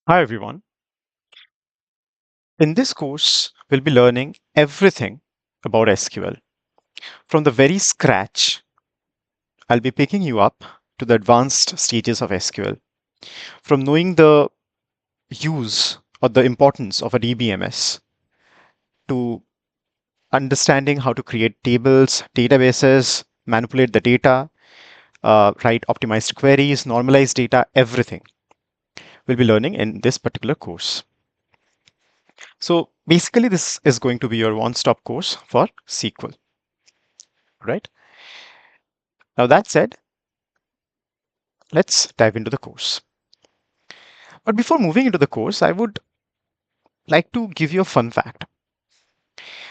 Hi everyone. In this course, we'll be learning everything about SQL. From the very scratch, I'll be picking you up to the advanced stages of SQL. From knowing the use or the importance of a DBMS to understanding how to create tables, databases, manipulate the data, write optimized queries, normalize data, everything we'll be learning in this particular course. So basically, this is going to be your one-stop course for SQL, right? Now that said, let's dive into the course. But before moving into the course, I would like to give you a fun fact.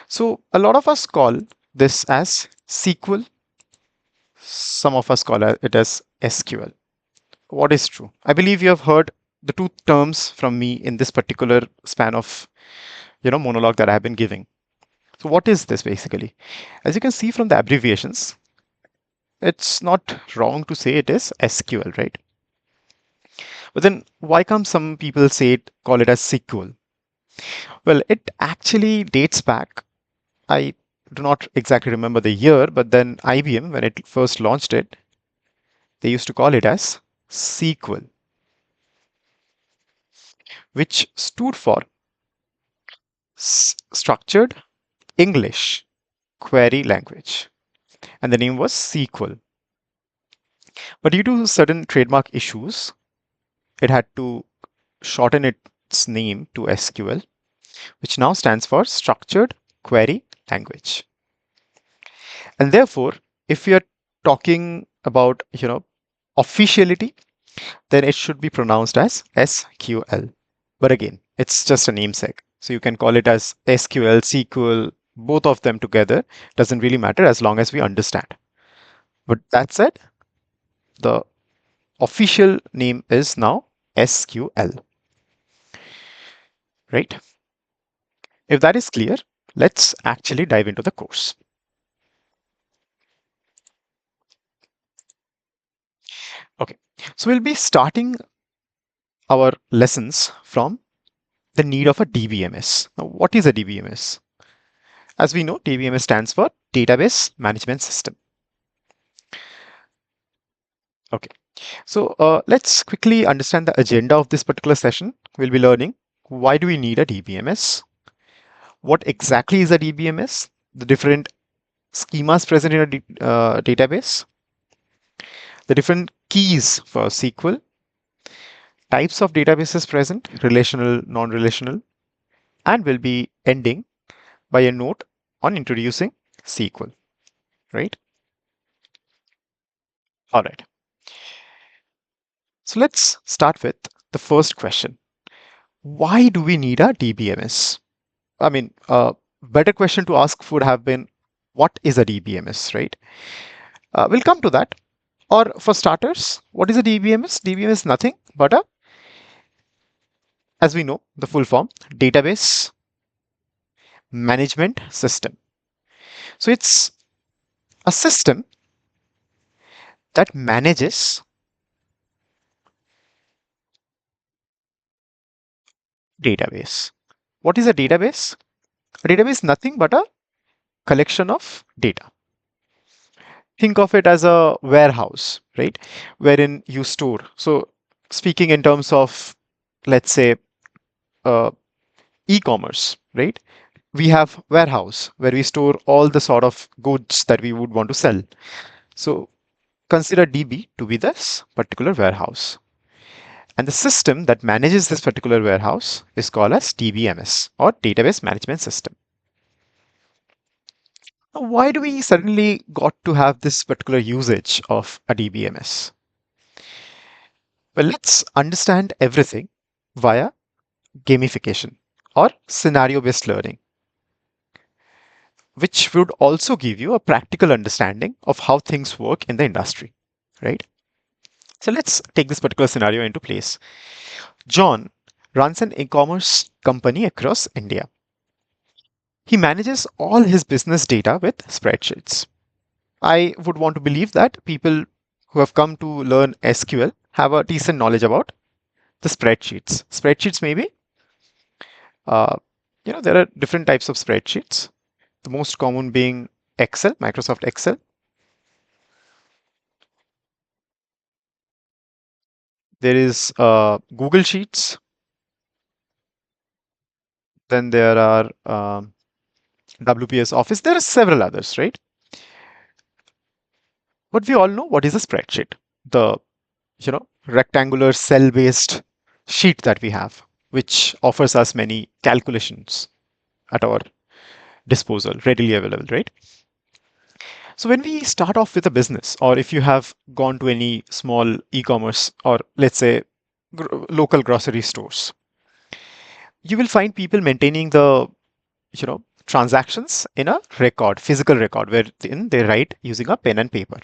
So a lot of us call this as SQL. Some of us call it as SQL. What is true? I believe you have heard the two terms from me in this particular span of monologue that I have been giving. So what is this basically? As you can see from the abbreviations, it's not wrong to say it is SQL, right? But then why come some people call it as SQL? Well, it actually dates back. I do not exactly remember the year, but then IBM, when it first launched it, they used to call it as SQL, which stood for Structured English Query Language. And the name was SQL. But due to certain trademark issues, it had to shorten its name to SQL, which now stands for Structured Query Language. And therefore, if you're talking about, officiality, then it should be pronounced as SQL. But again, it's just a namesake. So you can call it as SQL, SQL, both of them together. Doesn't really matter as long as we understand. But that said, the official name is now SQL, right? If that is clear, let's actually dive into the course. Okay, so we'll be starting our lessons from the need of a DBMS. Now, what is a DBMS? As we know, DBMS stands for Database Management System. Okay, so let's quickly understand the agenda of this particular session. We'll be learning why do we need a DBMS? What exactly is a DBMS? The different schemas present in a database, the different keys for SQL, types of databases present, relational, non-relational, and we'll be ending by a note on introducing SQL, right? All right. So let's start with the first question. Why do we need a DBMS? I mean, a better question to ask would have been, what is a DBMS, right? We'll come to that. Or for starters, what is a DBMS? DBMS is nothing but as we know, the full form, database management system. So it's a system that manages database. What is a database? A database is nothing but a collection of data. Think of it as a warehouse, right? Wherein you store. So speaking in terms of, let's say, uh, e-commerce, right? We have warehouse where we store all the sort of goods that we would want to sell. So consider DB to be this particular warehouse. And the system that manages this particular warehouse is called as DBMS or Database Management System. Now, why do we suddenly got to have this particular usage of a DBMS? Well, let's understand everything via gamification or scenario-based learning, which would also give you a practical understanding of how things work in the industry, right? So let's take this particular scenario into place. John runs an e-commerce company across India. He manages all his business data with spreadsheets. I would want to believe that people who have come to learn SQL have a decent knowledge about The spreadsheets. Spreadsheets maybe, uh, there are different types of spreadsheets. The most common being Excel, Microsoft Excel. There is Google Sheets. Then there are WPS Office. There are several others, right? But we all know what is a spreadsheet. The rectangular cell-based sheet that we have, which offers us many calculations at our disposal, readily available, right? So when we start off with a business, or if you have gone to any small e-commerce or let's say local grocery stores, you will find people maintaining the transactions in a record, physical record, wherein they write using a pen and paper.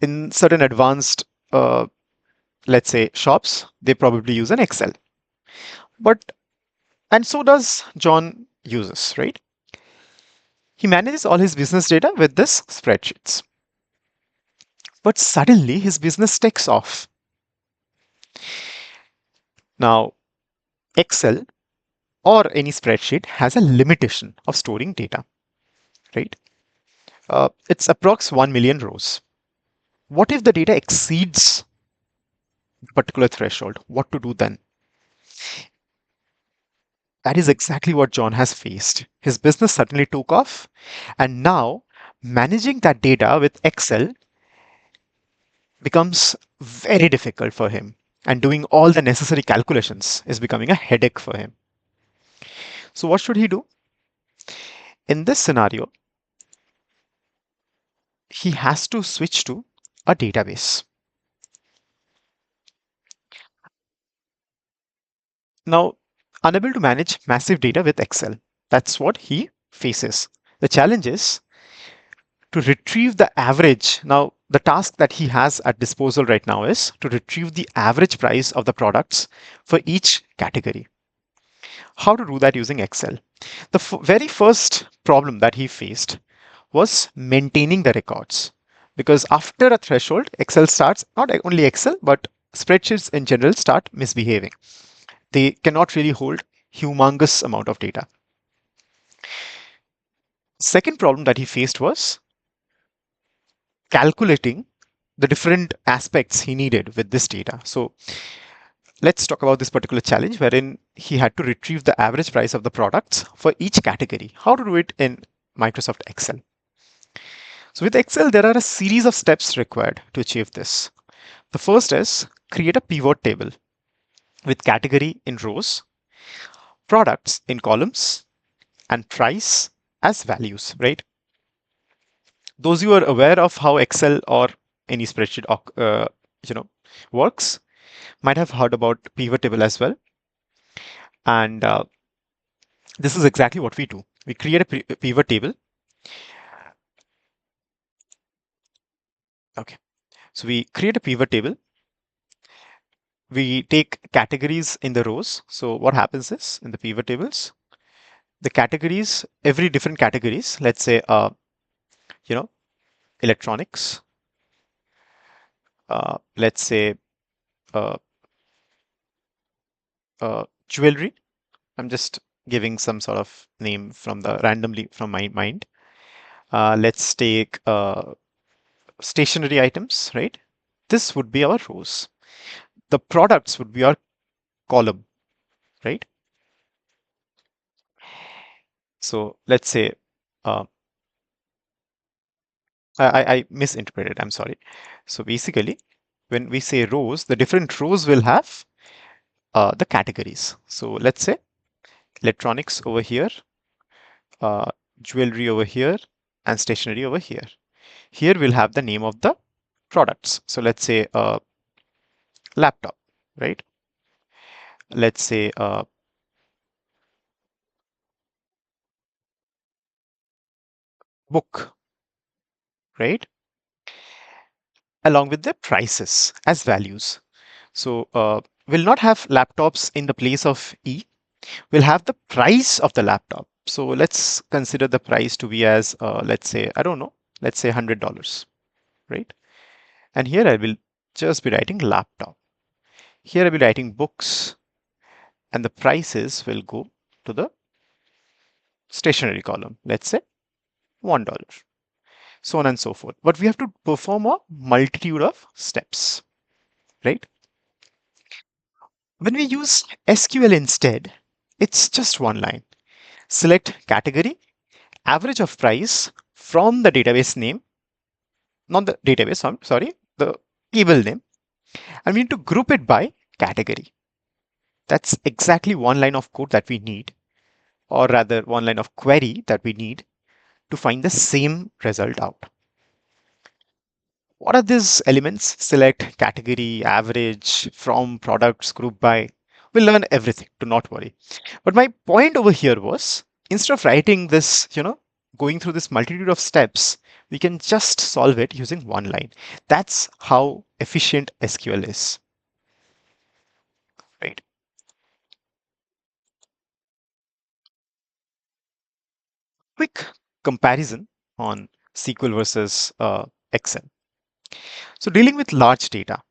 In certain advanced, let's say shops, they probably use an Excel. But and so does John uses, right? He manages all his business data with this spreadsheets. But suddenly his business takes off. Now, Excel or any spreadsheet has a limitation of storing data, right? It's approx 1 million rows. What if the data exceeds a particular threshold? What to do then? That is exactly what John has faced. His business suddenly took off, and now managing that data with Excel becomes very difficult for him. And doing all the necessary calculations is becoming a headache for him. So, what should he do? In this scenario, he has to switch to a database. Now, unable to manage massive data with Excel, that's what he faces. The challenge is to retrieve the average. Now, the task that he has at disposal right now is to retrieve the average price of the products for each category. How to do that using Excel? The very first problem that he faced was maintaining the records. Because after a threshold, Excel starts, not only Excel, but spreadsheets in general start misbehaving. They cannot really hold humongous amount of data. Second problem that he faced was calculating the different aspects he needed with this data. So let's talk about this particular challenge wherein he had to retrieve the average price of the products for each category. How to do it in Microsoft Excel. So with Excel, there are a series of steps required to achieve this. The first is create a pivot table with category in rows, products in columns, and price as values, right? Those who are aware of how Excel or any spreadsheet works might have heard about pivot table as well. And this is exactly what we do. We create a pivot table. Okay. So we create a pivot table. We take categories in the rows. So what happens is in the pivot tables, the categories, every different categories, let's say, electronics, let's say, uh, jewelry. I'm just giving some sort of name from the randomly from my mind. Let's take stationery items, right? This would be our rows. The products would be our column, right? So let's say uh, I misinterpreted. I'm sorry. So basically, when we say rows, the different rows will have the categories. So let's say electronics over here, uh, jewelry over here, and stationery over here. Here we'll have the name of the products. So let's say laptop, right? Let's say book, right? Along with the prices as values. So we'll not have laptops in the place of E. We'll have the price of the laptop. So let's consider the price to be as, let's say, I don't know, let's say $100, right? And here I will just be writing laptop. Here I'll be writing books and the prices will go to the stationery column. Let's say $1, so on and so forth. But we have to perform a multitude of steps, right? When we use SQL instead, it's just one line. Select category, average of price from the database name, not the database, sorry, the table name, and we need to group it by category. That's exactly one line of code that we need, or rather one line of query that we need to find the same result out. What are these elements? Select, category, average, from, products, group by. We'll learn everything, do not worry. But my point over here was, instead of writing this, going through this multitude of steps, we can just solve it using one line. That's how efficient SQL is, right? Quick comparison on SQL versus Excel. So dealing with large data,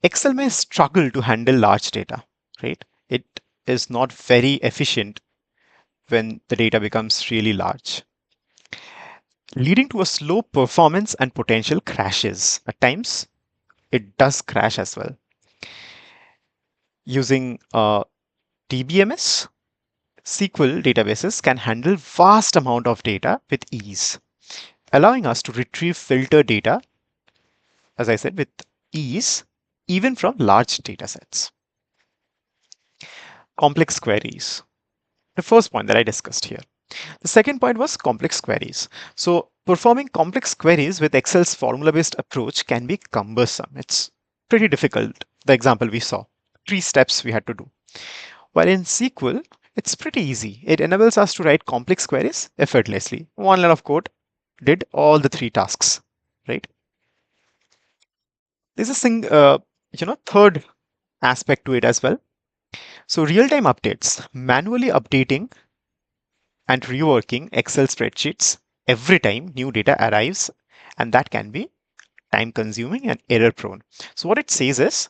Excel may struggle to handle large data, right? It is not very efficient when the data becomes really large, leading to a slow performance and potential crashes. At times, it does crash as well. Using DBMS, SQL databases can handle vast amount of data with ease, allowing us to retrieve filter data, as I said, with ease, even from large data sets. Complex queries. The first point that I discussed here. The second point was complex queries. So performing complex queries with Excel's formula-based approach can be cumbersome. It's pretty difficult. The example we saw, 3 steps we had to do. While in SQL, it's pretty easy. It enables us to write complex queries effortlessly. One line of code did all the 3 tasks, right? There's third aspect to it as well. So real-time updates, manually updating and reworking Excel spreadsheets every time new data arrives, and that can be time consuming and error prone. So what it says is,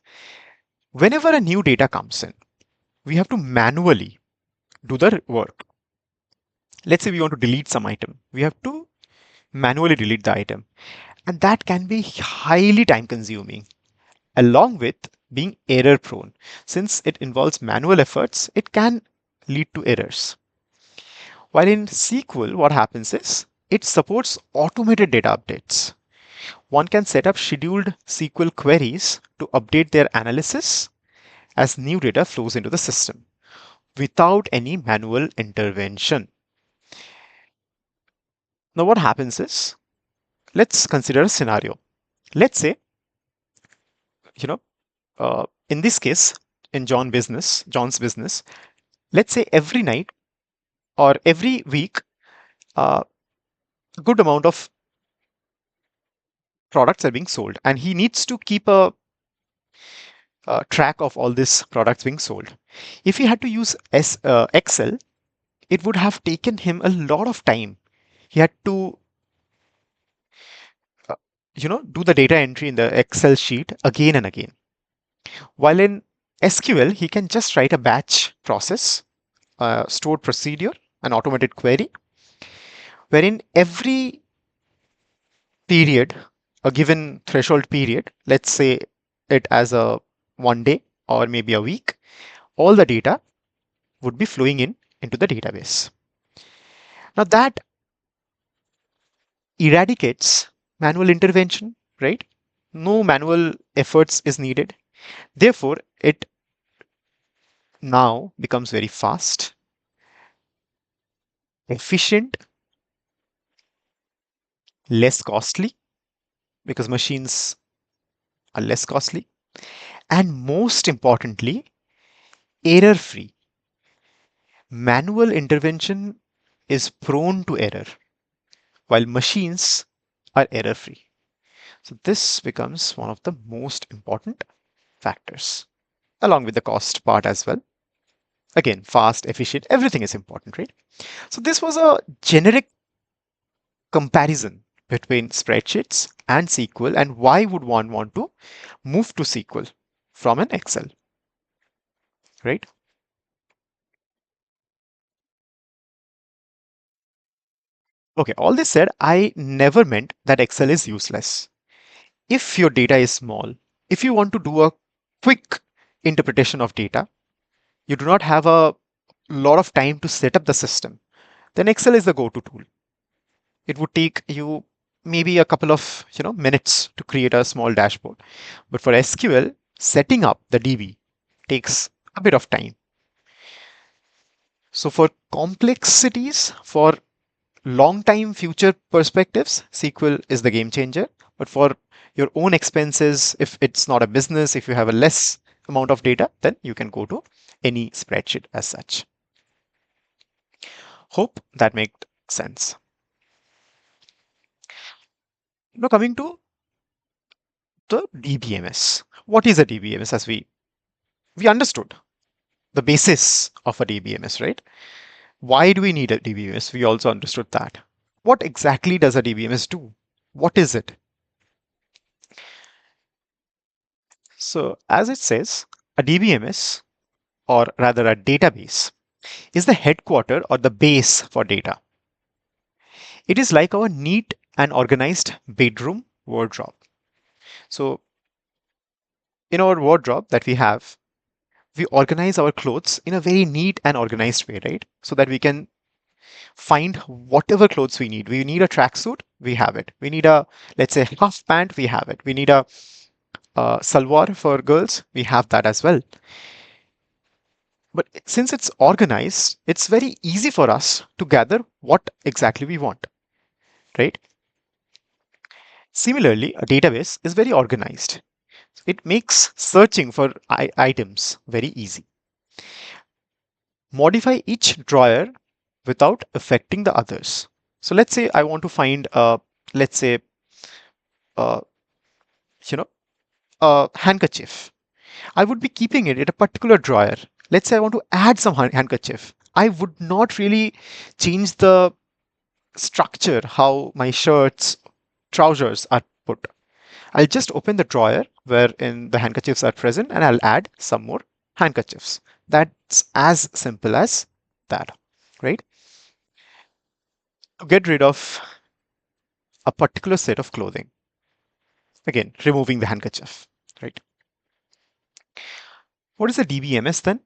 whenever a new data comes in, we have to manually do the work. Let's say we want to delete some item. We have to manually delete the item. And that can be highly time consuming, along with being error prone. Since it involves manual efforts, it can lead to errors. While in SQL, what happens is it supports automated data updates. One can set up scheduled SQL queries to update their analysis as new data flows into the system without any manual intervention. Now, what happens is, let's consider a scenario. Let's say, you know, in this case, in John's business, let's say every night or every week, a good amount of products are being sold, and he needs to keep a track of all these products being sold. If he had to use Excel, it would have taken him a lot of time. He had to, do the data entry in the Excel sheet again and again. While in SQL, he can just write a batch process, stored procedure, an automated query, wherein every period, a given threshold period, let's say it as a 1 day or maybe a week, all the data would be flowing into the database. Now that eradicates manual intervention, right? No manual efforts is needed. Therefore, it now becomes very fast, efficient, less costly because machines are less costly, and most importantly, error free. Manual intervention is prone to error, while machines are error free. So this becomes one of the most important factors, along with the cost part as well. Again, fast, efficient, everything is important, right? So this was a generic comparison between spreadsheets and SQL, and why would one want to move to SQL from an Excel. right? Okay, all this said, I never meant that Excel is useless. If your data is small, if you want to do a quick interpretation of data, you do not have a lot of time to set up the system, then Excel is the go-to tool. It would take you maybe a couple of minutes to create a small dashboard. But for SQL, setting up the DB takes a bit of time. So for complexities, for long time future perspectives, SQL is the game changer. But for your own expenses, if it's not a business, if you have a less amount of data, then you can go to any spreadsheet as such. Hope that made sense. Now coming to the DBMS. What is a DBMS? As we understood the basis of a DBMS, right? Why do we need a DBMS? We also understood that. What exactly does a DBMS do? What is it? So as it says, a DBMS, or rather a database, is the headquarter or the base for data. It is like our neat and organized bedroom wardrobe. So in our wardrobe that we have, we organize our clothes in a very neat and organized way, right? So that we can find whatever clothes we need. We need a tracksuit, we have it. We need a, let's say, half pant, we have it. We need a salwar for girls, we have that as well. But since it's organized, it's very easy for us to gather what exactly we want, right? Similarly, a database is very organized. It makes searching for items very easy. Modify each drawer without affecting the others. So let's say I want to find let's say uh, you know a handkerchief. I would be keeping it in a particular drawer. Let's say I want to add some handkerchief. I would not really change the structure how my shirts, trousers are put. I'll just open the drawer wherein the handkerchiefs are present and I'll add some more handkerchiefs. That's as simple as that, right? To get rid of a particular set of clothing. Again, removing the handkerchief, right? What is a DBMS then?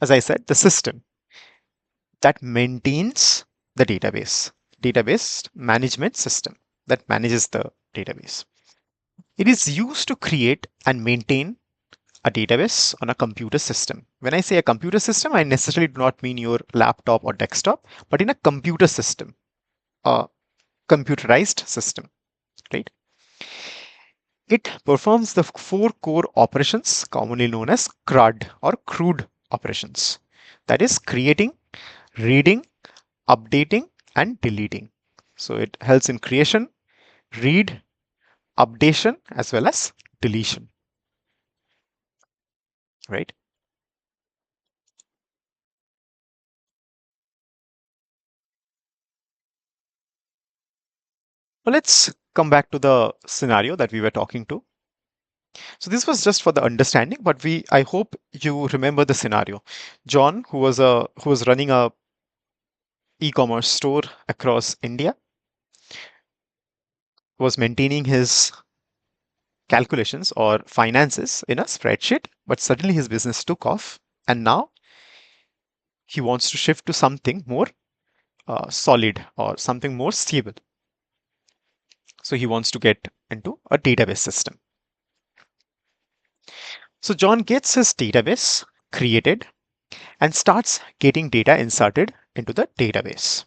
As I said, the system that maintains the database management system that manages the database. It is used to create and maintain a database on a computer system. When I say a computer system, I necessarily do not mean your laptop or desktop, but in a computer system, a computerized system, right? It performs the four core operations commonly known as CRUD or crude operations. That is creating, reading, updating, and deleting. So it helps in creation, read, updation, as well as deletion, right? Well, let's come back to the scenario that we were talking to. So this was just for the understanding, but I hope you remember the scenario. John, who was running a e-commerce store across India, was maintaining his calculations or finances in a spreadsheet, but suddenly his business took off, and now he wants to shift to something more solid or something more stable. So he wants to get into a database system. So John gets his database created and starts getting data inserted into the database.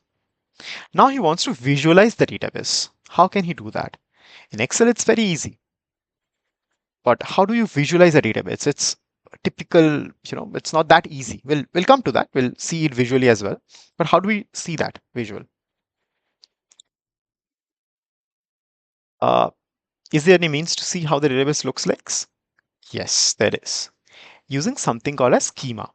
Now he wants to visualize the database. How can he do that? In Excel, it's very easy. But how do you visualize a database? It's typical, it's not that easy. We'll come to that. We'll see it visually as well. But how do we see that visual? Uh, is there any means to see how the database looks like? Yes, there is. Using something called a schema.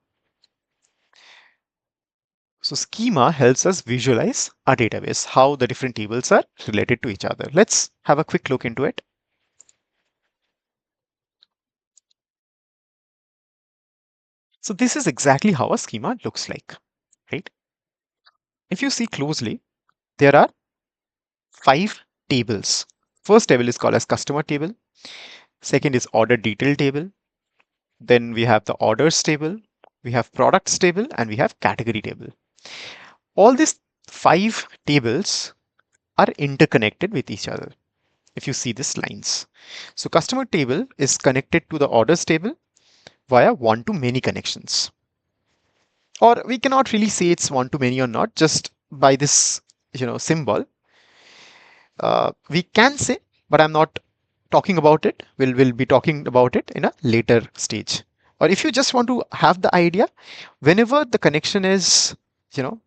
So schema helps us visualize our database, how the different tables are related to each other. Let's have a quick look into it. So this is exactly how a schema looks like, right? If you see closely, there are 5 tables. First table is called as customer table. Second is order detail table. Then we have the orders table. We have products table and we have category table. All these 5 tables are interconnected with each other. If you see these lines. So customer table is connected to the orders table via one-to-many connections. Or we cannot really say it's one-to-many or not, just by this symbol. We can say, but I'm not talking about it. We'll be talking about it in a later stage. Or if you just want to have the idea, whenever the connection is, you know,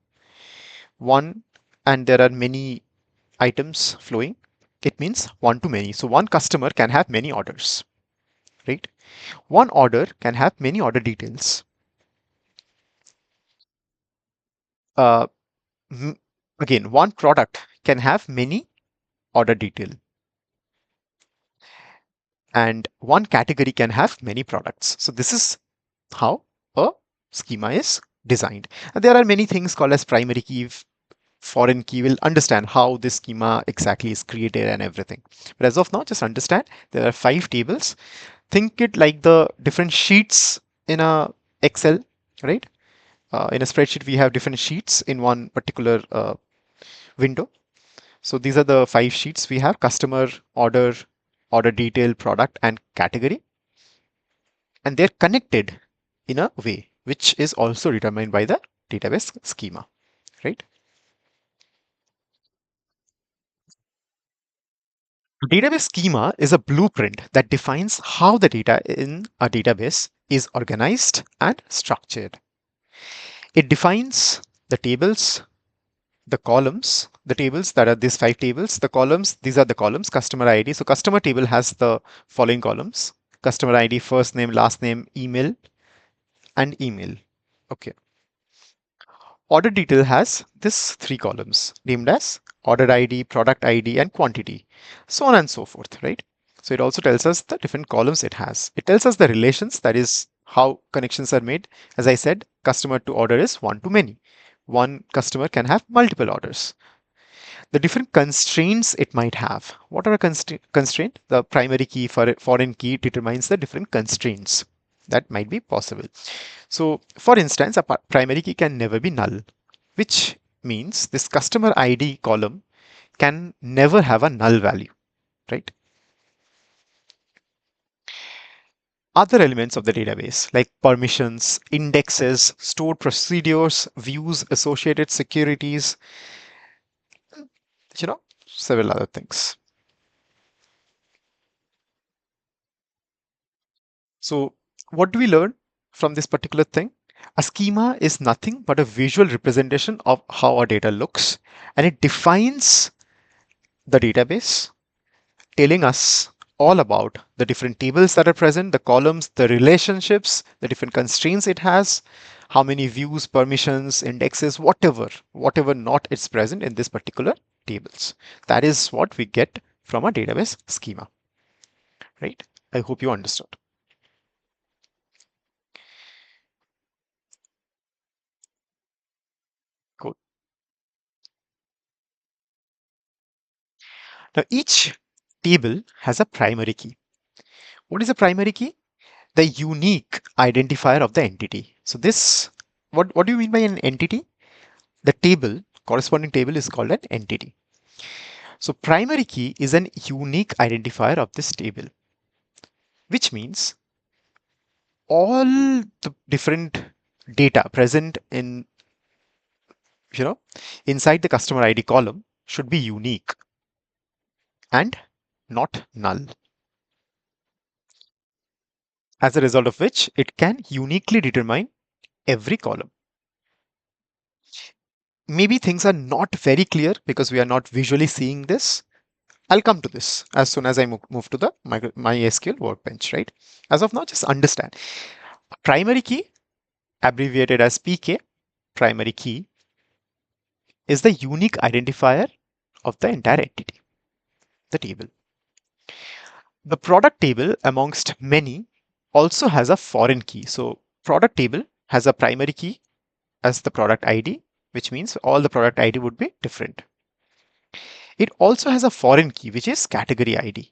one and there are many items flowing, it means one to many. So one customer can have many orders, right? One order can have many order details. Uh, m- Again, one product can have many order detail, and one category can have many products. So this is how a schema is designed. And there are many things called as primary key, foreign key. Will understand how this schema exactly is created and everything. But as of now, just understand there are 5 tables. Think it like the different sheets in a Excel, right? In a spreadsheet, we have different sheets in one particular window. So these are the 5 sheets we have: customer, order, order detail, product, and category. And they're connected in a way which is also determined by the database schema, right? Database schema is a blueprint that defines how the data in a database is organized and structured. It defines the tables, the columns, the tables that are these 5 tables, the columns, these are the columns: customer ID. So customer table has the following columns: customer ID, first name, last name, email, and email. Okay. Order detail has this 3 columns named as order ID, product ID, and quantity, so on and so forth, right? So it also tells us the different columns it has. It tells us the relations, that is how connections are made. As I said, customer to order is one to many. One customer can have multiple orders. The different constraints it might have. What are a constraint? The primary key for foreign key determines the different constraints that might be possible. So for instance, a primary key can never be null, which means this customer ID column can never have a null value, right? Other elements of the database like permissions, indexes, stored procedures, views, associated securities, several other things. So what do we learn from this particular thing? A schema is nothing but a visual representation of how our data looks, and it defines the database, telling us all about the different tables that are present, the columns, the relationships, the different constraints it has, how many views, permissions, indexes, whatever not is present in this particular tables. That is what we get from a database schema, right? I hope you understood. Cool. Now each table has a primary key. What is a primary key? The unique identifier of the entity. So this, what do you mean by an entity? The table, corresponding table, is called an entity. So primary key is an unique identifier of this table, which means all the different data present in, you know, inside the customer ID column should be unique and not null. As a result of which, it can uniquely determine every column. Maybe things are not very clear because we are not visually seeing this. I'll come to this as soon as I move to the MySQL workbench, right? As of now, just understand. Primary key, abbreviated as PK, primary key, is the unique identifier of the entire entity, the table. The product table, amongst many, also has a foreign key. So product table has a primary key as the product ID, which means all the product ID would be different. It also has a foreign key, which is category ID,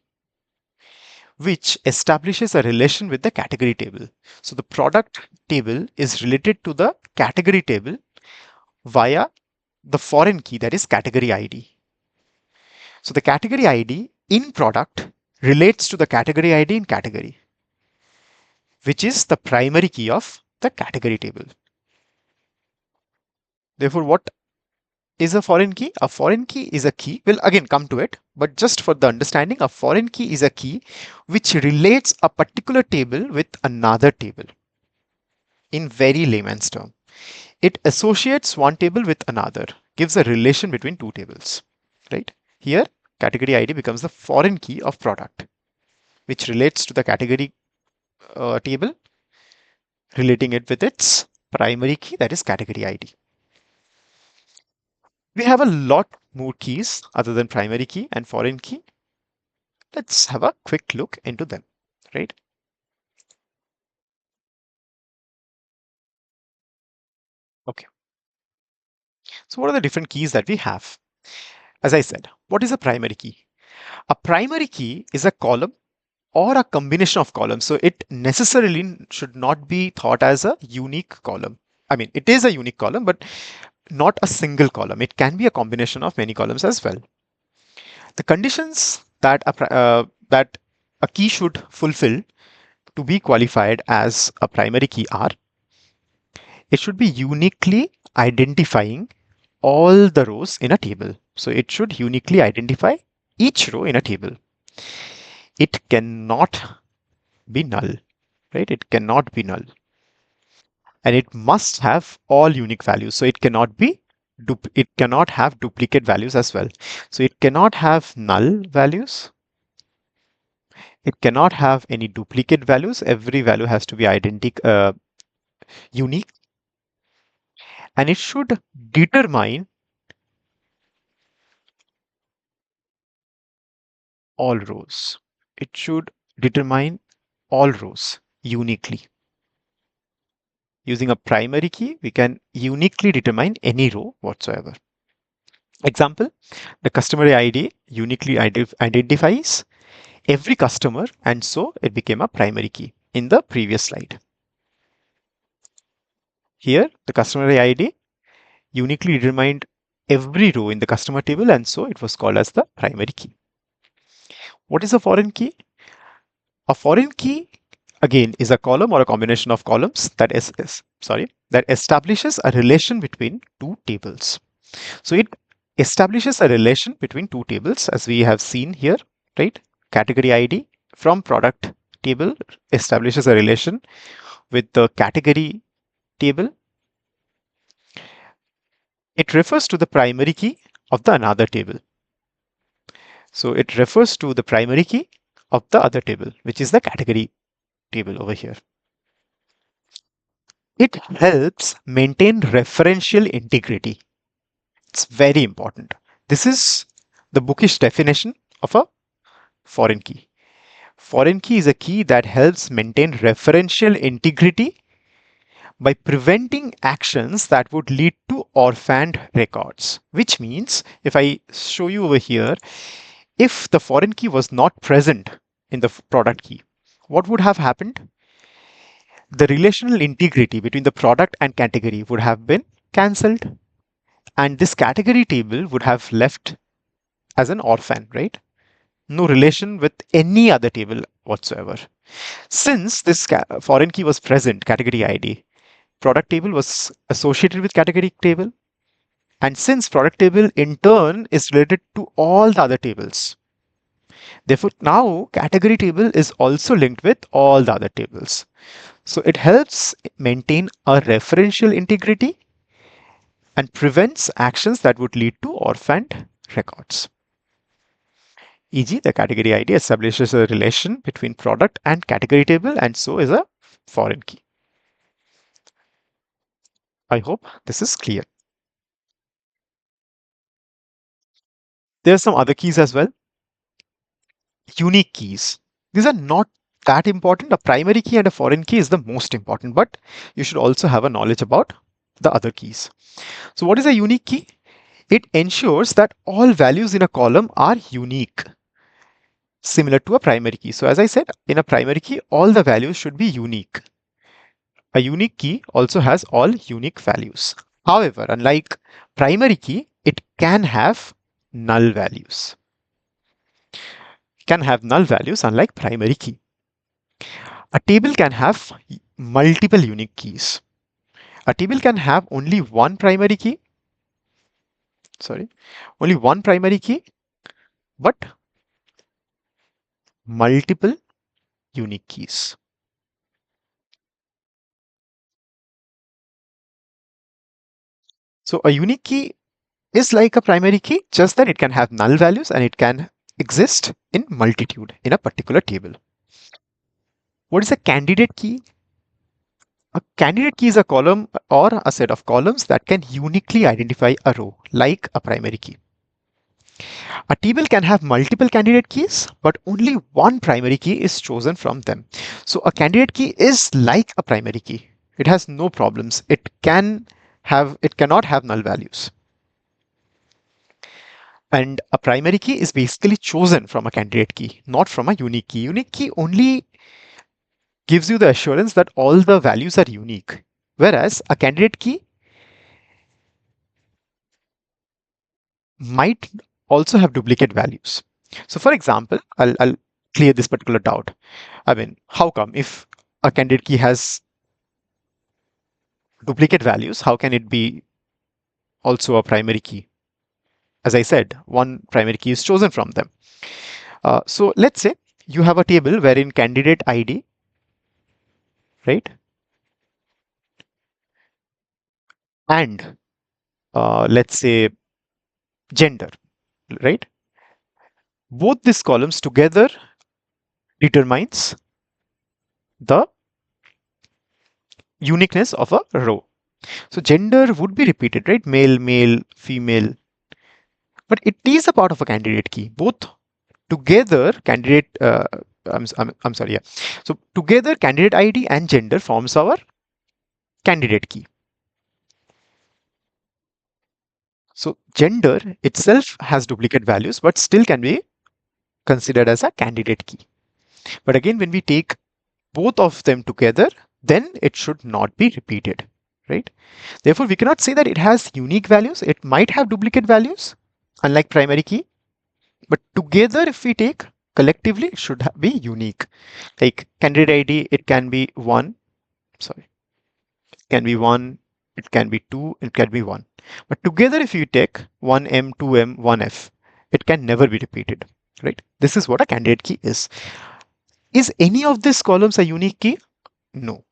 which establishes a relation with the category table. So the product table is related to the category table via the foreign key, that is category ID. So the category ID in product relates to the category ID in category, which is the primary key of the category table. Therefore, what is a foreign key? A foreign key is a key. We'll again come to it, but just for the understanding, a foreign key is a key which relates a particular table with another table. In very layman's term, it associates one table with another, gives a relation between two tables, right? Here, category ID becomes the foreign key of product, which relates to the category table, relating it with its primary key, that is category ID. We have a lot more keys other than primary key and foreign key. Let's have a quick look into them, right? Okay. So what are the different keys that we have? As I said, what is a primary key? A primary key is a column or a combination of columns. So it necessarily should not be thought as a unique column. I mean, it is a unique column, but not a single column. It can be a combination of many columns as well. The conditions that that a key should fulfill to be qualified as a primary key are: it should be uniquely identifying all the rows in a table. So it should uniquely identify each row in a table. It cannot be null, right? It cannot be null. And it must have all unique values. So it cannot be it cannot have duplicate values as well. So it cannot have null values. It cannot have any duplicate values. Every value has to be unique, and it should determine all rows. It should determine all rows uniquely. Using a primary key, we can uniquely determine any row whatsoever. Example, the customer ID uniquely identifies every customer, and so it became a primary key in the previous slide. Here, the customer ID uniquely determined every row in the customer table, and so it was called as the primary key. What is a foreign key? A foreign key again is a column or a combination of columns that that establishes a relation between two tables. So it establishes a relation between two tables, as we have seen here, right? Category ID from product table establishes a relation with the category table. It refers to the primary key of the another table. So it refers to the primary key of the other table, which is the category table over here. It helps maintain referential integrity. It's very important. This is the bookish definition of a foreign key. Foreign key is a key that helps maintain referential integrity by preventing actions that would lead to orphaned records. Which means, if I show you over here, if the foreign key was not present in the product key, what would have happened? The relational integrity between the product and category would have been cancelled, and this category table would have left as an orphan, right? No relation with any other table whatsoever. Since this foreign key was present, category ID, product table was associated with category table. And since product table in turn is related to all the other tables, therefore now category table is also linked with all the other tables. So it helps maintain a referential integrity and prevents actions that would lead to orphaned records. E.g., the category ID establishes a relation between product and category table, and so is a foreign key. I hope this is clear. There are some other keys as well. Unique keys. These are not that important. A primary key and a foreign key is the most important, but you should also have a knowledge about the other keys. So what is a unique key? It ensures that all values in a column are unique, similar to a primary key. So as I said, in a primary key, all the values should be unique. A unique key also has all unique values. However, unlike primary key, it can have null values. Can have null values unlike primary key. A table can have multiple unique keys. A table can have only one primary key, only one primary key, but multiple unique keys. So a unique key is like a primary key, just that it can have null values and it can exist in multitude in a particular table. What is a candidate key? A candidate key is a column or a set of columns that can uniquely identify a row, like a primary key. A table can have multiple candidate keys, but only one primary key is chosen from them. So a candidate key is like a primary key. It has no problems. It cannot have null values. And a primary key is basically chosen from a candidate key, not from a unique key. Unique key only gives you the assurance that all the values are unique, whereas a candidate key might also have duplicate values. So for example, I'll clear this particular doubt. I mean, how come if a candidate key has duplicate values, how can it be also a primary key? As I said, one primary key is chosen from them. So let's say you have a table wherein candidate ID, right? And let's say gender, right? Both these columns together determines the uniqueness of a row. So gender would be repeated, right? Male, male, female. But it is a part of a candidate key. Both together, candidate, I'm sorry, yeah. So together, candidate ID and gender forms our candidate key. So gender itself has duplicate values, but still can be considered as a candidate key. But again, when we take both of them together, then it should not be repeated, right? Therefore, we cannot say that it has unique values. It might have duplicate values, unlike primary key, but together, if we take collectively, it should be unique. Like candidate ID, it can be one, sorry, it can be one, it can be two, it can be one. But together, if you take 1M, 2M, 1F, it can never be repeated, right? This is what a candidate key is. Is any of these columns a unique key? No,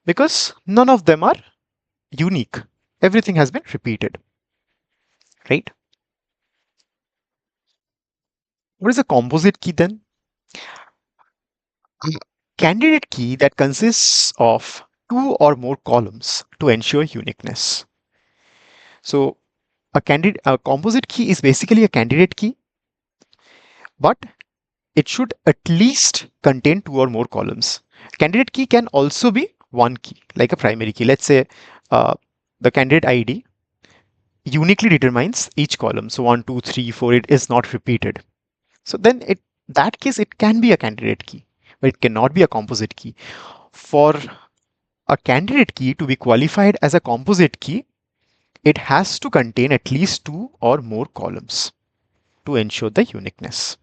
because none of them are unique. Everything has been repeated, right? What is a composite key then? A candidate key that consists of two or more columns to ensure uniqueness. So a composite key is basically a candidate key, but it should at least contain two or more columns. Candidate key can also be one key, like a primary key. Let's say the candidate ID uniquely determines each column. So 1, 2, 3, 4, it is not repeated. So then that case, it can be a candidate key, but it cannot be a composite key. For a candidate key to be qualified as a composite key, it has to contain at least two or more columns to ensure the uniqueness.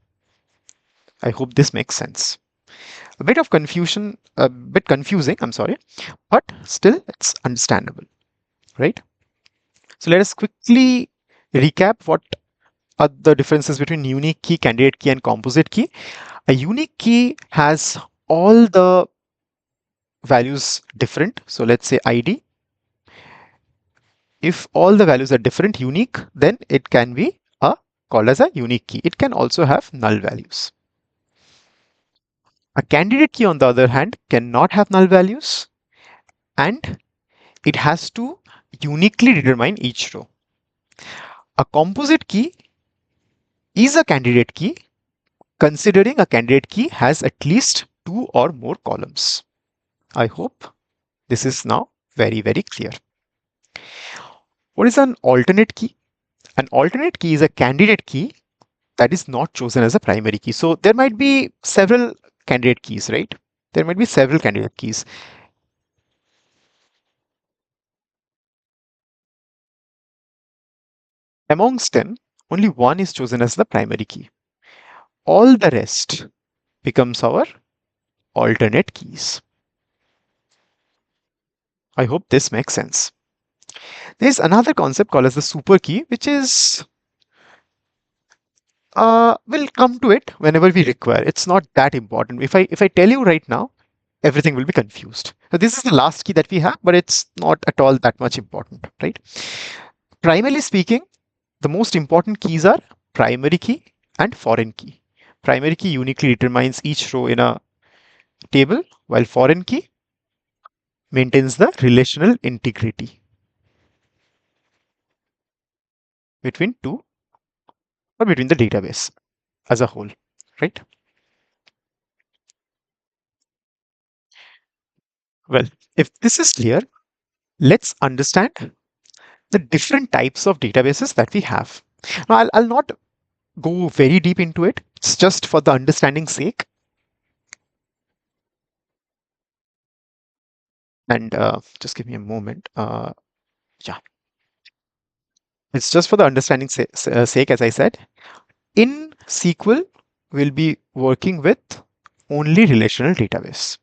I hope this makes sense. A bit of confusion, a bit confusing, I'm sorry, but still it's understandable, right? So let us quickly recap what are the differences between unique key, candidate key, and composite key. A unique key has all the values different. So let's say ID. If all the values are different, unique, then it can be called as a unique key. It can also have null values. A candidate key, on the other hand, cannot have null values, and it has to uniquely determine each row. A composite key is a candidate key, considering a candidate key has at least two or more columns. I hope this is now very, very clear. What is an alternate key? An alternate key is a candidate key that is not chosen as a primary key. So there might be several candidate keys, right? There might be several candidate keys. Amongst them, only one is chosen as the primary key. All the rest becomes our alternate keys. I hope this makes sense. There's another concept called as the super key, which is we'll come to it whenever we require. It's not that important. If I tell you right now, everything will be confused. So this is the last key that we have, but it's not at all that much important, right? Primarily speaking, the most important keys are primary key and foreign key. Primary key uniquely determines each row in a table, while foreign key maintains the relational integrity between two or between the database as a whole, right? Well, if this is clear, let's understand the different types of databases that we have. Now, I'll not go very deep into it. It's just for the understanding sake. And just give me a moment. Yeah, it's just for the understanding sake, as I said. In SQL, we'll be working with only relational database.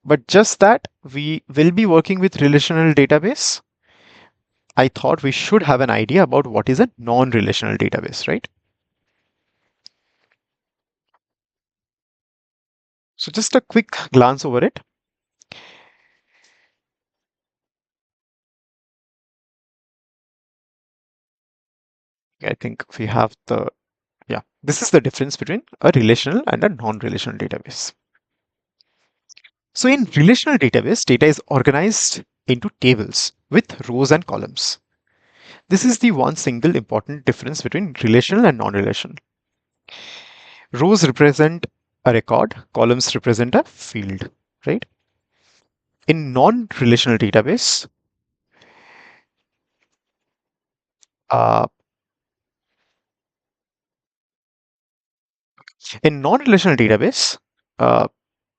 But just that we will be working with relational database, I thought we should have an idea about what is a non-relational database, right? So just a quick glance over it. I think we have yeah, this is the difference between a relational and a non-relational database. So in relational database, data is organized into tables with rows and columns. This is the one single important difference between relational and non-relational. Rows represent a record, columns represent a field, right? In non-relational database, uh, in non-relational database uh,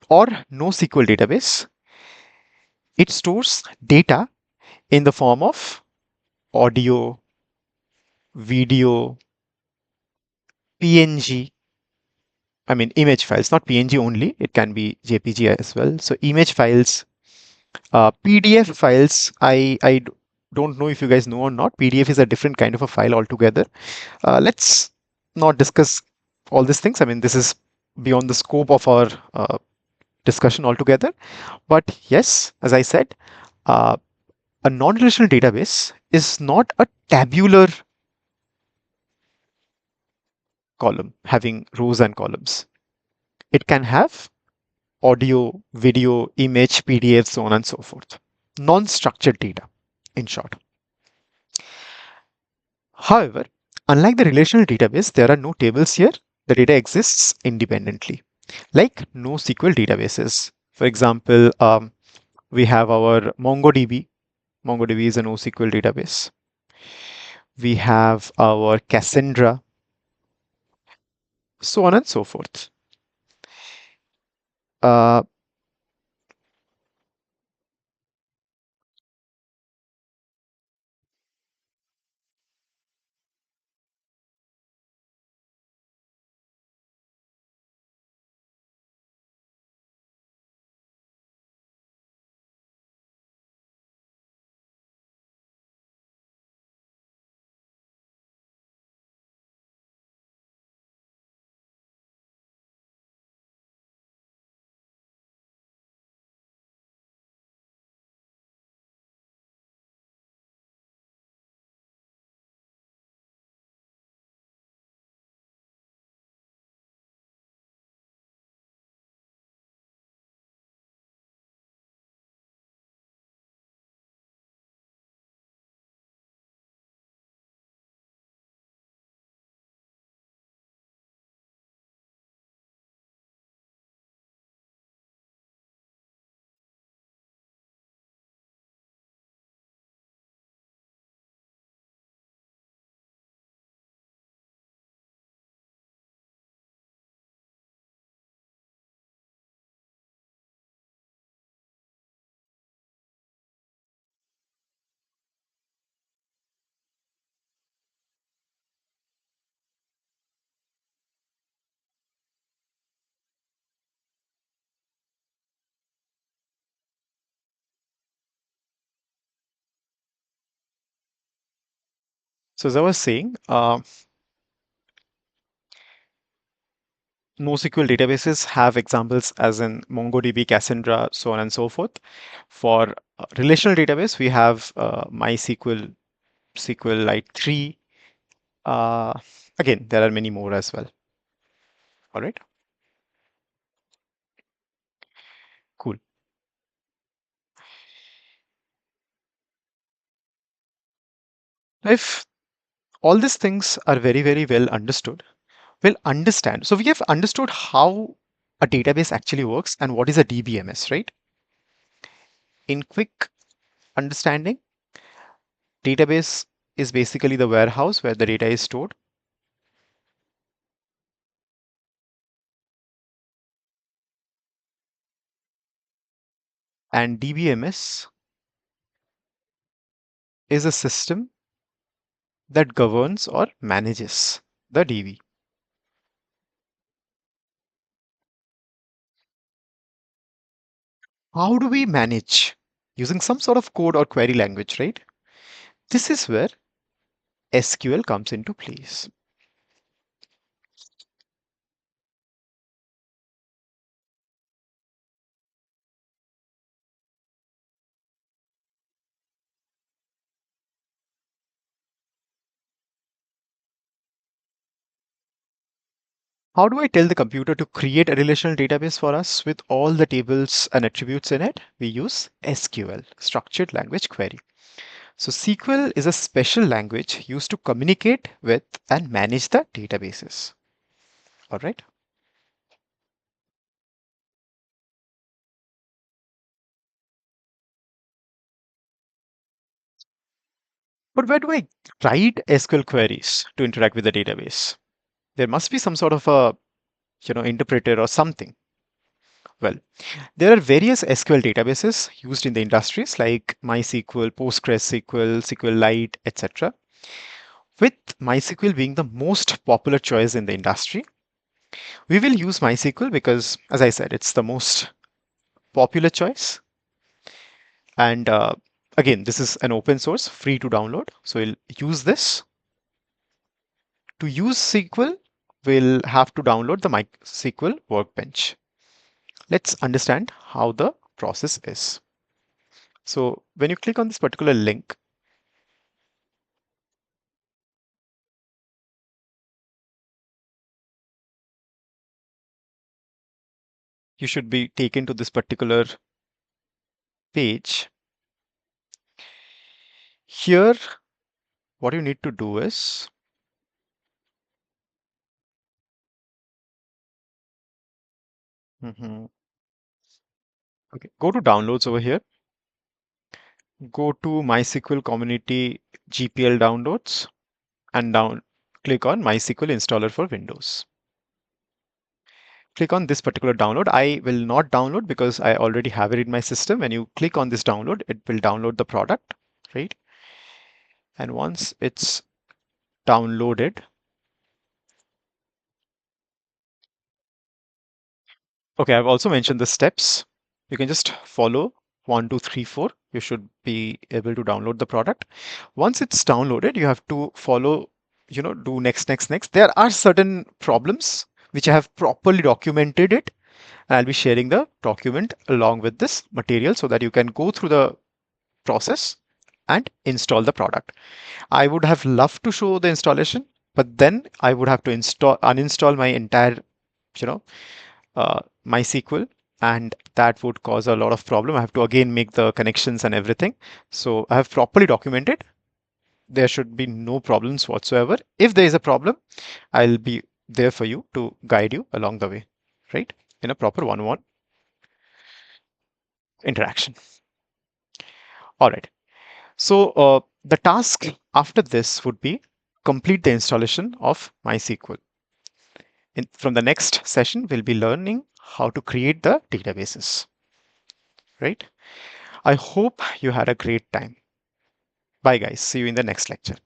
or NoSQL database, it stores data in the form of audio, video, PNG. I mean, image files, not PNG only. It can be JPG as well. So image files, PDF files. Don't know if you guys know or not. PDF is a different kind of a file altogether. Let's not discuss all these things. I mean, this is beyond the scope of our discussion altogether. But yes, as I said, uh, a non-relational database is not a tabular column having rows and columns. It can have audio, video, image, PDF, so on and so forth. Non-structured data, in short. However, unlike the relational database, there are no tables here. The data exists independently, like NoSQL databases. For example, we have our MongoDB. MongoDB is a NoSQL database. We have our Cassandra, so on and so forth. Uh, So as I was saying, NoSQL databases have examples as in MongoDB, Cassandra, so on and so forth. For relational database, we have MySQL, SQLite 3. Uh, Again, there are many more as well. All right, cool. If all these things are very, very well understood, we'll understand. So we have understood how a database actually works and what is a DBMS, right? In quick understanding, database is basically the warehouse where the data is stored. And DBMS is a system that governs or manages the DB. How do we manage? Using some sort of code or query language, right? This is where SQL comes into place. How do I tell the computer to create a relational database for us with all the tables and attributes in it? We use SQL, Structured Language Query. So SQL is a special language used to communicate with and manage the databases. All right. But where do I write SQL queries to interact with the database? There must be some sort of a interpreter or something. Well, there are various SQL databases used in the industries like MySQL, PostgreSQL, SQLite, etc. With MySQL being the most popular choice in the industry, we will use MySQL because, as I said, it's the most popular choice. And again, this is an open source, free to download. So we'll use this. To use SQL, we'll have to download the MySQL Workbench. Let's understand how the process is. So when you click on this particular link, you should be taken to this particular page. Here, what you need to do is, okay, go to downloads over here, go to MySQL Community GPL downloads and click on MySQL installer for Windows. Click on this particular download. I will not download because I already have it in my system. When you click on this download, it will download the product, right? And once it's downloaded, okay, I've also mentioned the steps. You can just follow 1, 2, 3, 4. You should be able to download the product. Once it's downloaded, you have to follow, do next, next, next. There are certain problems which I have properly documented it. And I'll be sharing the document along with this material so that you can go through the process and install the product. I would have loved to show the installation, but then I would have to uninstall my entire, you know, MySQL, and that would cause a lot of problem. I have to again make the connections and everything. So I have properly documented. There should be no problems whatsoever. If there is a problem, I'll be there for you to guide you along the way, right? In a proper one-on-one interaction. All right. So the task after this would be complete the installation of MySQL. From the next session, we'll be learning how to create the databases, right? I hope you had a great time. Bye guys. See you in the next lecture.